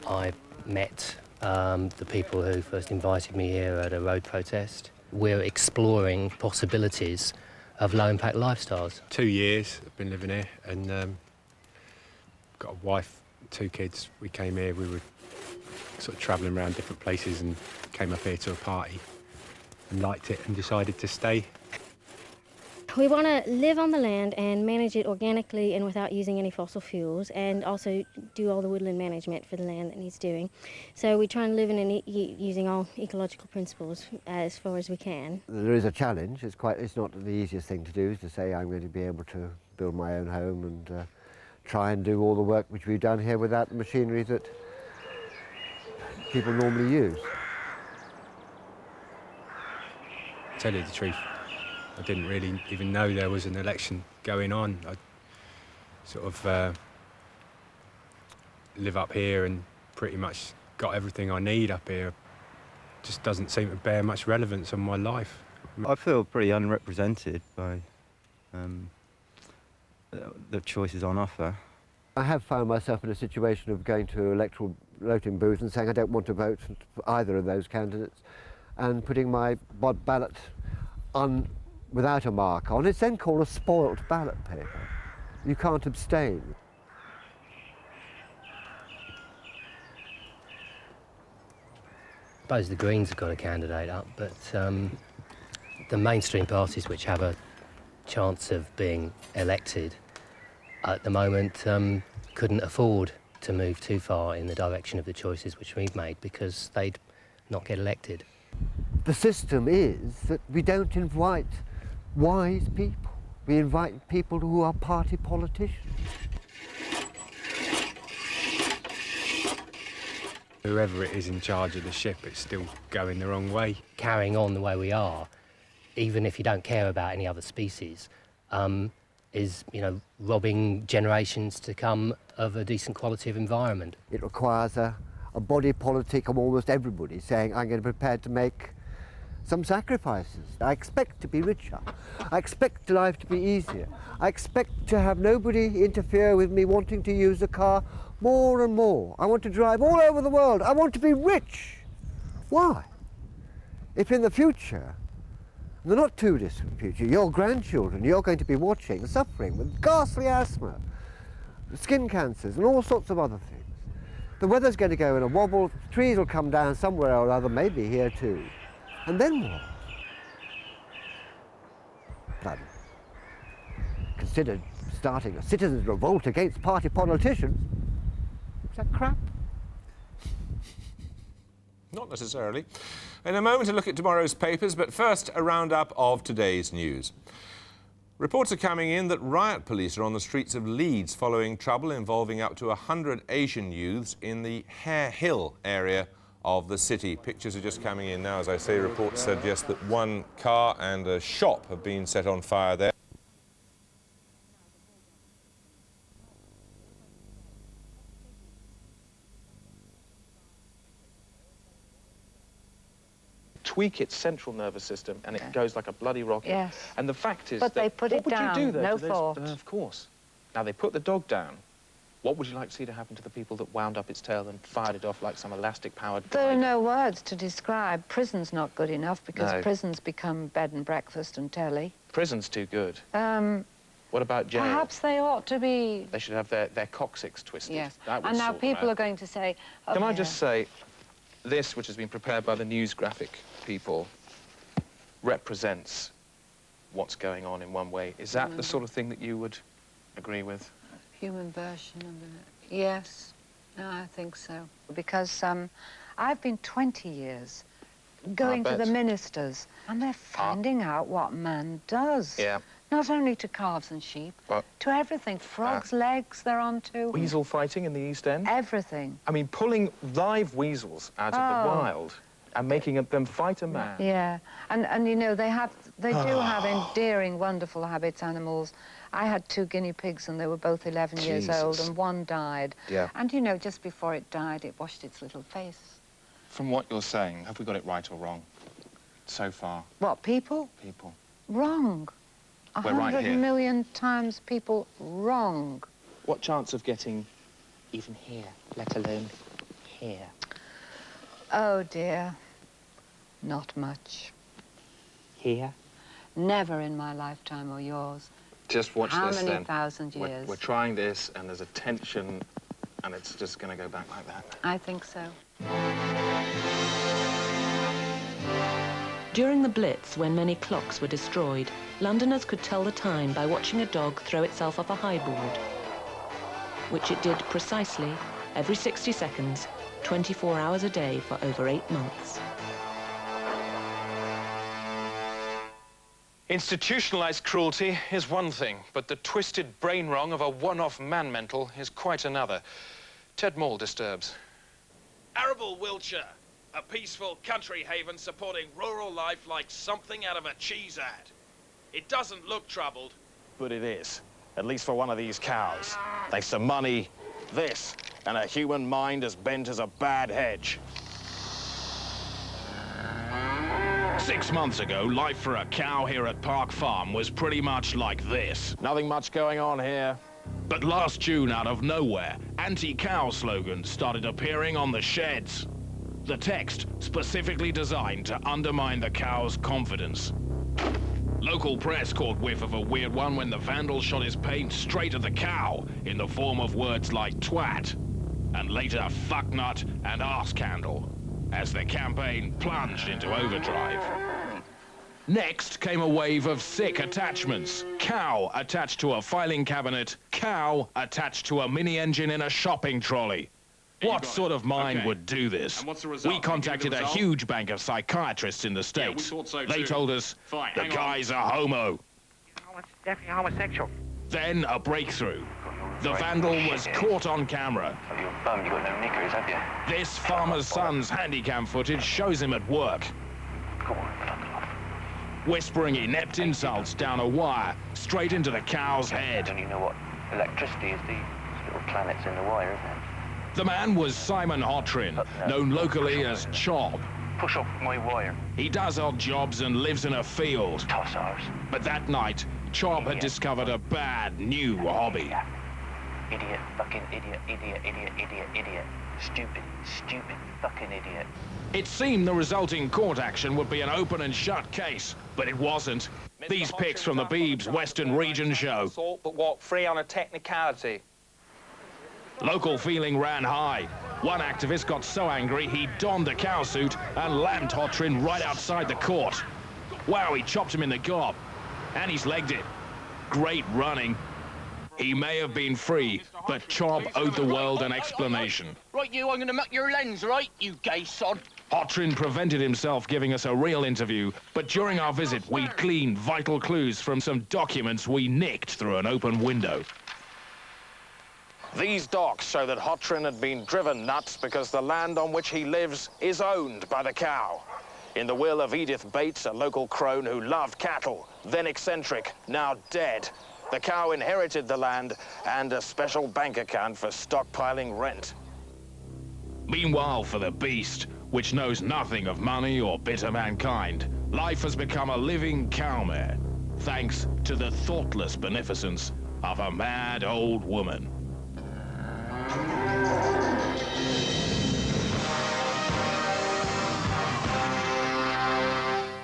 I met the people who first invited me here at a road protest. We're exploring possibilities of low-impact lifestyles. 2 years I've been living here, and got a wife, 2 kids. We came here, we were sort of travelling around different places and came up here to a party and liked it and decided to stay. We want to live on the land and manage it organically and without using any fossil fuels, and also do all the woodland management for the land that needs doing. So we try and live in using all ecological principles as far as we can. There is a challenge. It's not the easiest thing to do, to say I'm going to be able to build my own home and try and do all the work which we've done here without the machinery that people normally use. Tell you the truth, I didn't really even know there was an election going on. I sort of live up here and pretty much got everything I need up here. Just doesn't seem to bear much relevance on my life. I feel pretty unrepresented by the choices on offer. I have found myself in a situation of going to electoral voting booths and saying I don't want to vote for either of those candidates, and putting my ballot without a mark on. It's then called a spoilt ballot paper. You can't abstain. I suppose the Greens have got a candidate up, but the mainstream parties which have a chance of being elected at the moment couldn't afford to move too far in the direction of the choices which we've made, because they'd not get elected. The system is that we don't invite wise people. We invite people who are party politicians. Whoever it is in charge of the ship, it's still going the wrong way. Carrying on the way we are, even if you don't care about any other species, is, robbing generations to come of a decent quality of environment. It requires a body politic of almost everybody saying, I'm going to be prepared to make some sacrifices. I expect to be richer. I expect life to be easier. I expect to have nobody interfere with me wanting to use a car more and more. I want to drive all over the world. I want to be rich. Why? If in the future, in the not too distant future, your grandchildren, you're going to be watching, suffering with ghastly asthma, skin cancers and all sorts of other things. The weather's going to go in a wobble, trees will come down somewhere or other, maybe here too. And then what? But I've considered starting a citizens' revolt against party politicians. Is that crap? Not necessarily. In a moment, a look at tomorrow's papers, but first, a roundup of today's news. Reports are coming in that riot police are on the streets of Leeds following trouble involving up to 100 Asian youths in the Hare Hill area of the city. Pictures are just coming in now. As I say, reports suggest that one car and a shop have been set on fire there. Tweak its central nervous system and it goes like a bloody rocket. Yes. And the fact is but they put it down, what would you do there? no thought. Of course. Now, they put the dog down. What would you like to see to happen to the people that wound up its tail and fired it off like some elastic-powered... There are no words to describe. Prison's not good enough because prisons become bed and breakfast and telly. Prison's too good. What about jail? Perhaps they ought to be... They should have their coccyx twisted. Yes. That would and now sort them people out. are going to say... Oh, Can I just say, this, which has been prepared by the news graphic people, represents what's going on in one way. Is that the sort of thing that you would agree with? Human version of it. Yes. No, I think so. Because I've been 20 years going to the ministers, and they're finding out what man does. Yeah. Not only to calves and sheep, but to everything. Frogs' legs they're onto. Weasel fighting in the East End? Everything. I mean, pulling live weasels out of the wild and making them fight a man. Yeah, and you know, they do have endearing, wonderful habits, animals. I had 2 guinea pigs and they were both 11 years old and one died. Yeah. And you know, just before it died, it washed its little face. From what you're saying, have we got it right or wrong so far? What, people? People. Wrong. We're right 100 here. million times people wrong. What chance of getting even here, let alone here? Oh, dear. Not much. Here? Never in my lifetime or yours. Just watch How this, many then. thousand years? We're trying this, and there's a tension, and it's just going to go back like that. I think so. During the Blitz, when many clocks were destroyed, Londoners could tell the time by watching a dog throw itself off a high board, which it did precisely every 60 seconds, 24 hours a day for over 8 months. Institutionalized cruelty is one thing, but the twisted brain wrong of a one-off man-mental is quite another. Ted Maul disturbs. Arable Wiltshire, a peaceful country haven supporting rural life like something out of a cheese ad. It doesn't look troubled. But it is, at least for one of these cows. Thanks to money, this, and a human mind as bent as a bad hedge. 6 months ago, life for a cow here at Park Farm was pretty much like this. Nothing much going on here. But last June, out of nowhere, anti-cow slogans started appearing on the sheds. The text specifically designed to undermine the cow's confidence. Local press caught whiff of a weird one when the vandal shot his paint straight at the cow in the form of words like twat, and later fucknut and arse-candle, as the campaign plunged into overdrive. Next came a wave of sick attachments. Cow attached to a filing cabinet, cow attached to a mini-engine in a shopping trolley. What sort of mind would do this? We contacted a huge bank of psychiatrists in the States. They told us the guy's a homo. Oh, it's definitely homosexual. Then a breakthrough. The vandal was caught on camera. You bummed you got no knickers, have you? This farmer's son's handycam footage shows him at work, Come on, fuck off. whispering inept insults down a wire straight into the cow's head. Don't you know what electricity is? These little planets in the wire, isn't it? The man was Simon Hotrin, known locally as Chob. Push up my wire. He does odd jobs and lives in a field. Toss ours. But that night, Chob had discovered a bad new hobby. Idiot, fucking idiot, idiot, idiot, idiot, idiot. Stupid, stupid, fucking idiot. It seemed the resulting court action would be an open and shut case, but it wasn't. These pics from the Beebs Western Region show. But what, free on a technicality? Local feeling ran high. One activist got so angry he donned a cow suit and lammed Hotrin right outside the court. Wow, he chopped him in the gob. And he's legged it. Great running. He may have been free, but Chob owed the world an explanation. Right, you, I'm gonna muck your lens, right, you gay sod? Hotrin prevented himself giving us a real interview, but during our visit, we gleaned vital clues from some documents we nicked through an open window. These docs show that Hotrin had been driven nuts because the land on which he lives is owned by the cow. In the will of Edith Bates, a local crone who loved cattle, then eccentric, now dead, the cow inherited the land and a special bank account for stockpiling rent. Meanwhile, for the beast, which knows nothing of money or bitter mankind, life has become a living cowmare, thanks to the thoughtless beneficence of a mad old woman.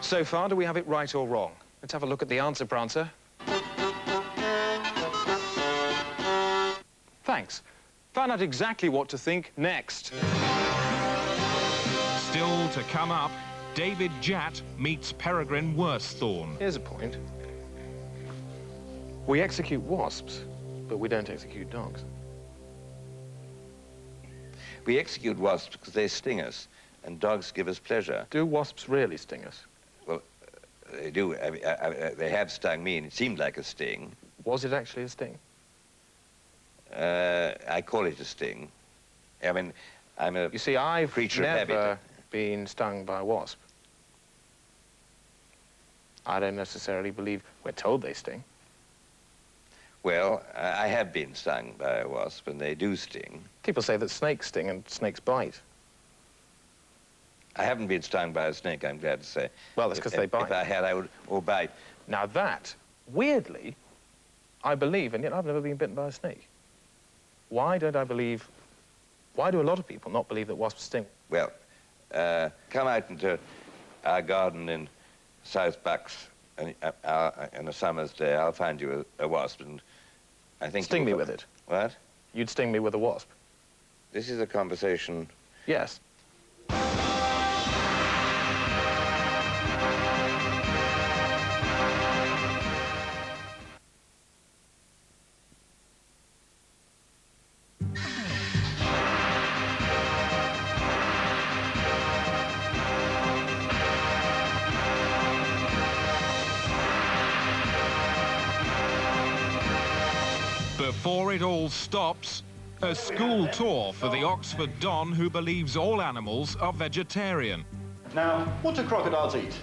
So far, do we have it right or wrong? Let's have a look at the answer, Prancer. Thanks. Found out exactly what to think next. Still to come up, David Jatt meets Peregrine Worsthorne. Here's a point. We execute wasps, but we don't execute dogs. We execute wasps because they sting us, and dogs give us pleasure. Do wasps really sting us? Well, they do. They have stung me, and it seemed like a sting. Was it actually a sting? I call it a sting. I mean, I'm a You see, I've creature of habit. never been stung by a wasp. I don't necessarily believe we're told they sting. Well, I have been stung by a wasp, and they do sting. People say that snakes sting and snakes bite. I haven't been stung by a snake, I'm glad to say. Well, that's because they bite. If I had, I would, or bite. Now that, weirdly, I believe, and yet I've never been bitten by a snake. Why do a lot of people not believe that wasps sting? Well, come out into our garden in South Bucks and, on a summer's day. I'll find you a wasp, and I think... Sting me with it. What? You'd sting me with a wasp. This is a conversation... Yes. Before it all stops, a school tour for the Oxford Don who believes all animals are vegetarian. Now, what do crocodiles eat?